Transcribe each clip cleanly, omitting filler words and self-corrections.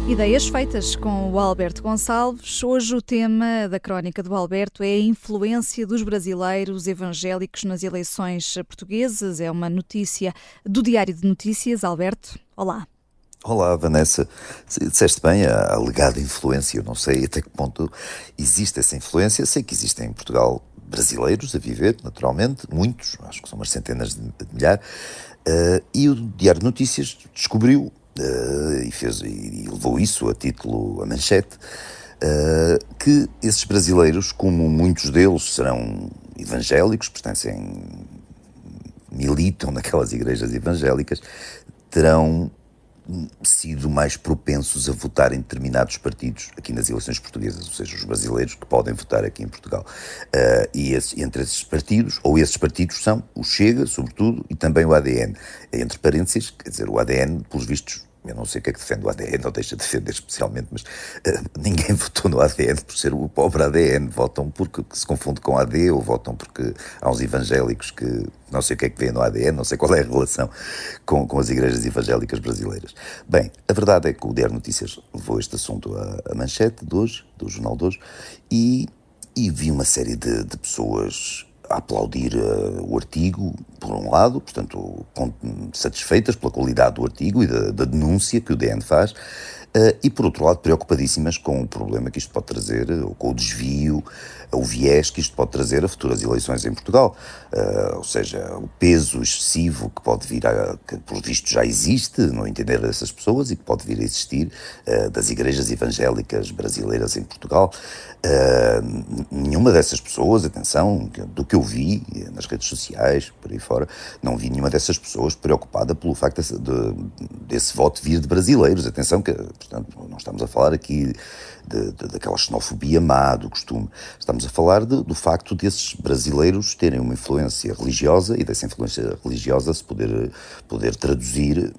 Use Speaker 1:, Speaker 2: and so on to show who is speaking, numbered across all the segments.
Speaker 1: Ideias feitas com o Alberto Gonçalves. Hoje o tema da crónica do Alberto é a influência dos brasileiros evangélicos nas eleições portuguesas. É uma notícia do Diário de Notícias. Alberto, olá.
Speaker 2: Olá, Vanessa. Disseste bem, a alegada influência. Eu não sei até que ponto existe essa influência. Sei que existem em Portugal brasileiros a viver, naturalmente, muitos, acho que são umas centenas de milhares, e o Diário de Notícias descobriu e levou isso a título, a manchete, que esses brasileiros, como muitos deles serão evangélicos, militam naquelas igrejas evangélicas, terão sido mais propensos a votar em determinados partidos aqui nas eleições portuguesas, ou seja, os brasileiros que podem votar aqui em Portugal. Entre esses partidos, ou esses partidos são o Chega, sobretudo, e também o ADN. Entre parênteses, quer dizer, o ADN, pelos vistos, eu não sei o que é que defende o ADN, ou deixa de defender especialmente, mas ninguém votou no ADN por ser o pobre ADN. Votam porque se confunde com AD, ou votam porque há uns evangélicos que não sei o que é que vêem no ADN, não sei qual é a relação com as igrejas evangélicas brasileiras. Bem, a verdade é que o Diário Notícias levou este assunto à manchete de hoje, do jornal de hoje, e vi uma série de pessoas a aplaudir o artigo, por um lado, portanto, satisfeitas pela qualidade do artigo e da denúncia que o DN faz, e, por outro lado, preocupadíssimas com o problema que isto pode trazer, ou com o desvio, o viés que isto pode trazer a futuras eleições em Portugal. Ou seja, o peso excessivo que pode vir que por visto já existe no entender dessas pessoas e que pode vir a existir das igrejas evangélicas brasileiras em Portugal. Nenhuma dessas pessoas, atenção, do que eu vi nas redes sociais, por aí fora, não vi nenhuma dessas pessoas preocupada pelo facto desse voto vir de brasileiros. Atenção que, portanto, não estamos a falar aqui daquela xenofobia má do costume. Estamos a falar do facto desses brasileiros terem uma influência religiosa e dessa influência religiosa se poder traduzir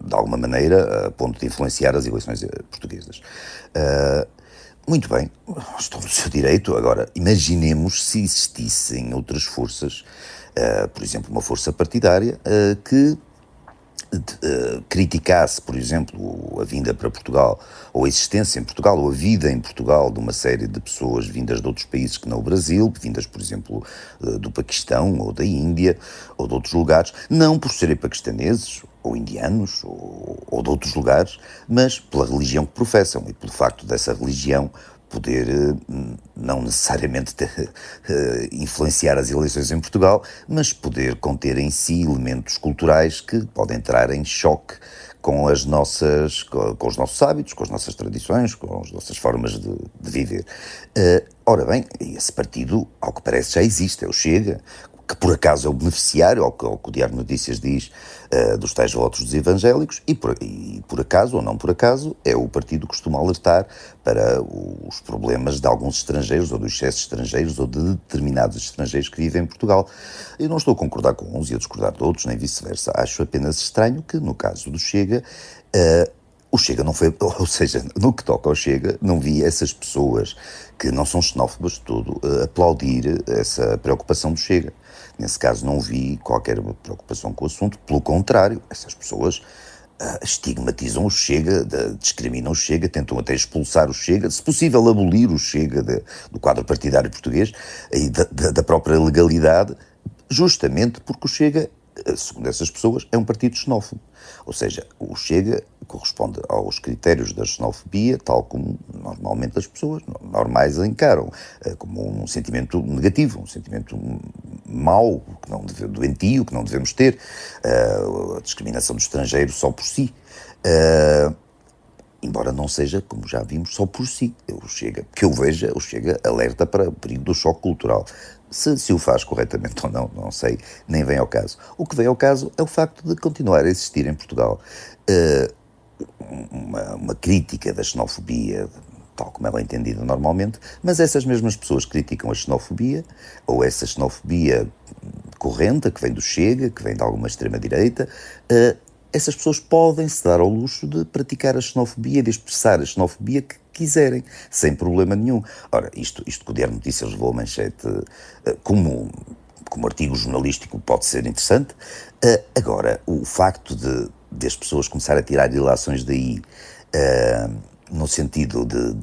Speaker 2: de alguma maneira a ponto de influenciar as eleições portuguesas. Muito bem, estou no seu direito. Agora, imaginemos se existissem outras forças, por exemplo, uma força partidária que criticasse, por exemplo, a vinda para Portugal, ou a existência em Portugal, ou a vida em Portugal de uma série de pessoas vindas de outros países que não o Brasil, vindas, por exemplo, do Paquistão, ou da Índia, ou de outros lugares, não por serem paquistaneses, ou indianos, ou de outros lugares, mas pela religião que professam, e pelo facto dessa religião poder não necessariamente influenciar as eleições em Portugal, mas poder conter em si elementos culturais que podem entrar em choque com os nossos hábitos, com as nossas tradições, com as nossas formas de viver. Ora bem, esse partido, ao que parece, já existe, é o Chega, que por acaso é o beneficiário, ao que o Diário de Notícias diz, dos tais votos dos evangélicos, e por acaso, ou não por acaso, é o partido que costuma alertar para os problemas de alguns estrangeiros, ou dos excessos estrangeiros, ou de determinados estrangeiros que vivem em Portugal. Eu não estou a concordar com uns e a discordar de outros, nem vice-versa. Acho apenas estranho que, no caso do Chega, o Chega não foi, ou seja, no que toca ao Chega, não vi essas pessoas que não são xenófobas de todo aplaudir essa preocupação do Chega. Nesse caso não vi qualquer preocupação com o assunto, pelo contrário, essas pessoas estigmatizam o Chega, discriminam o Chega, tentam até expulsar o Chega, se possível abolir o Chega do quadro partidário português e da própria legalidade, justamente porque o Chega, segundo essas pessoas, é um partido xenófobo. Ou seja, o Chega corresponde aos critérios da xenofobia, tal como normalmente as pessoas normais a encaram, como um sentimento negativo, um sentimento mau, doentio, que não devemos ter, a discriminação do estrangeiro só por si. Embora não seja, como já vimos, só por si. O Chega alerta para o perigo do choque cultural. Se o faz corretamente ou não, não sei, nem vem ao caso. O que vem ao caso é o facto de continuar a existir em Portugal uma crítica da xenofobia, tal como ela é entendida normalmente, mas essas mesmas pessoas criticam a xenofobia, ou essa xenofobia corrente, que vem do Chega, que vem de alguma extrema-direita, essas pessoas podem se dar ao luxo de praticar a xenofobia, de expressar a xenofobia que quiserem, sem problema nenhum. Ora, isto que o Diário de Notícias levou a manchete como artigo jornalístico pode ser interessante. Agora, o facto de as pessoas começarem a tirar ilações daí, no sentido de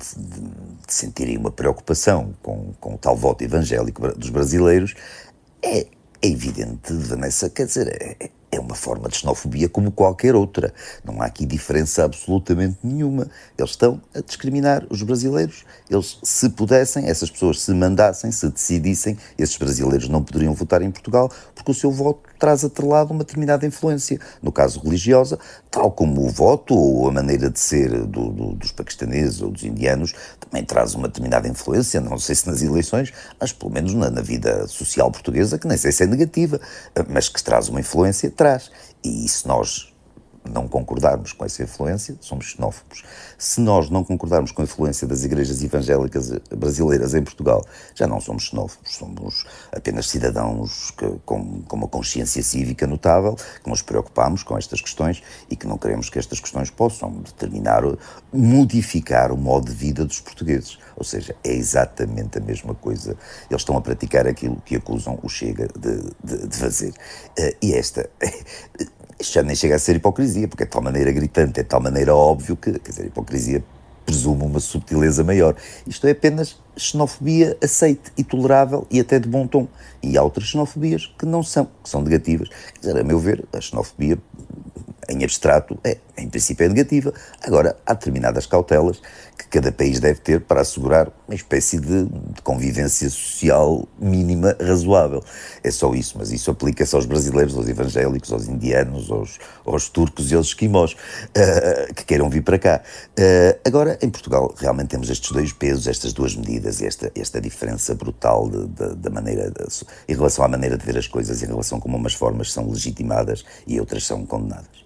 Speaker 2: sentirem uma preocupação com o tal voto evangélico dos brasileiros, é evidente, Vanessa, quer dizer, é uma forma de xenofobia como qualquer outra. Não há aqui diferença absolutamente nenhuma. Eles estão a discriminar os brasileiros. Eles, se pudessem, essas pessoas se mandassem, se decidissem, esses brasileiros não poderiam votar em Portugal porque o seu voto traz atrelado uma determinada influência, no caso religiosa, tal como o voto ou a maneira de ser dos paquistaneses ou dos indianos também traz uma determinada influência, não sei se nas eleições, mas pelo menos na vida social portuguesa, que nem sei se é negativa, mas que traz uma influência, traz. E se nós não concordarmos com essa influência, somos xenófobos. Se nós não concordarmos com a influência das igrejas evangélicas brasileiras em Portugal, já não somos xenófobos, somos apenas cidadãos com uma consciência cívica notável, que nos preocupamos com estas questões e que não queremos que estas questões possam determinar, modificar o modo de vida dos portugueses. Ou seja, é exatamente a mesma coisa. Eles estão a praticar aquilo que acusam o Chega de fazer. E isto já nem chega a ser hipocrisia, porque é de tal maneira gritante, é de tal maneira óbvio que, quer dizer, a hipocrisia presume uma subtileza maior. Isto é apenas xenofobia aceite e tolerável e até de bom tom. E há outras xenofobias que não são, que são negativas. Quer dizer, a meu ver, a xenofobia em abstrato, em princípio é negativa. Agora, há determinadas cautelas que cada país deve ter para assegurar uma espécie de convivência social mínima razoável. É só isso, mas isso aplica-se aos brasileiros, aos evangélicos, aos indianos, aos turcos e aos esquimós que queiram vir para cá. Agora, em Portugal, realmente temos estes dois pesos, estas duas medidas e esta diferença brutal da maneira, em relação à maneira de ver as coisas, em relação a como umas formas são legitimadas e outras são condenadas.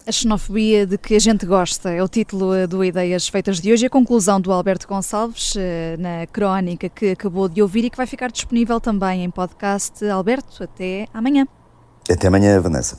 Speaker 1: A xenofobia de que a gente gosta é o título do Ideias Feitas de hoje e a conclusão do Alberto Gonçalves na crónica que acabou de ouvir e que vai ficar disponível também em podcast. Alberto, até amanhã.
Speaker 2: Até amanhã, Vanessa.